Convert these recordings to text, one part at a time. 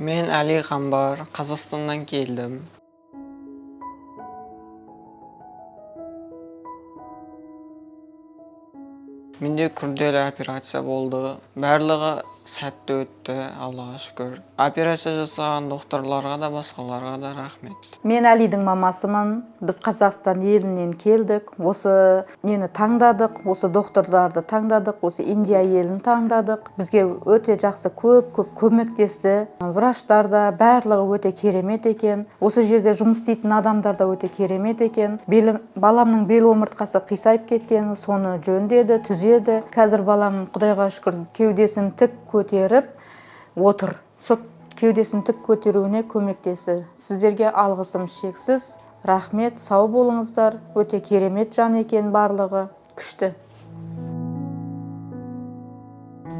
Мен Али Қамбар, Қазақстаннан келдім. Менде күрделі операция болды. Барлығы сәтті өтті, Аллаға шүкір. Операция жасаған докторларға да, басқаларға да рахмет. Мен Алидің мамасымын. Біз Қазақстан елінен келдік. Осы мені таңдадық, осы докторларды таңдадық, осы Индия елін таңдадық. Бізге өте жақсы көп көмектесті. Врачтар да барлығы өте керемет екен. Осы жерде жұмыс істейтін адамдар да өте керемет екен. Баламның бел омыртқасы қисайып кеткен, соны жөндеді, түзеді. Қазір балам Құдайға шүкір кеудесін тік көтеріп отыр. Кеудесін тік көтеруіне көмектесі. Сіздерге алғысым шексіз. Рахмет, сау болыңыздар. Өте керемет жан екен барлығы. Күшті.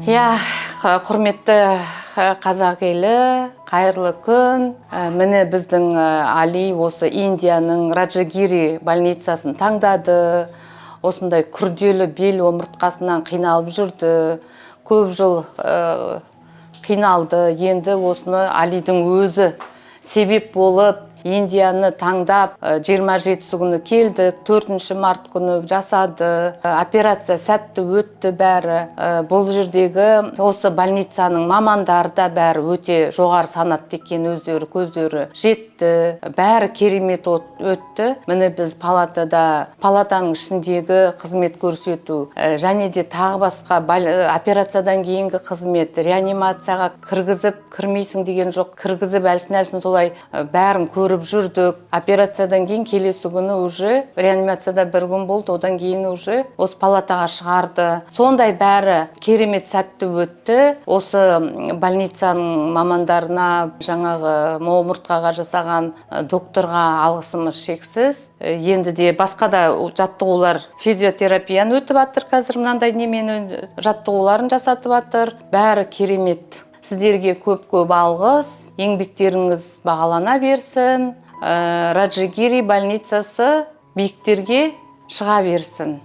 Құрметті қазақ елі, қайырлы күн. Міне біздің Али осы Индияның Раджагири больницасын таңдады. Осындай күрделі бел омыртқасынан қиналып жүрді. Көп жыл қиналды. Енді осыны Алидің өзі себеп болып Индияны таңдап 27 күні келдік, 4 март күні жасады. Операция сәтті өтті бәрі. Бұл жердегі осы больницаның мамандары да бәрі өте жоғары санатты екен, өздері көздері жетті. Бәрі керемет өтті. Міне біз палатаның ішіндегі қызмет көрсету және де тағы басқа операциядан кейінгі қызмет, реанимацияға кіргізіп, кірмейсің деген жоқ, кіргізіп әлсін солай бәрін көріп жүрдік. Операциядан кейін келесі күні уже реанимацияда 1 күн болды, одан кейін уже осы палатаға шығарды. Сондай бәрі керемет сәтті өтті. Осы больницаның мамандарына, жаңағы омыртқаға жасаған докторға алғысымыз шексіз. Енді де басқа да жаттығулар, физиотерапияны өтіп жатыр. Қазір мынандай немен жаттығуларын жасатып жатыр. Бәрі керемет. Сіздерге көп алғыс, еңбектеріңіз бағалана берсін, Раджагири больницасы биіктерге шыға берсін.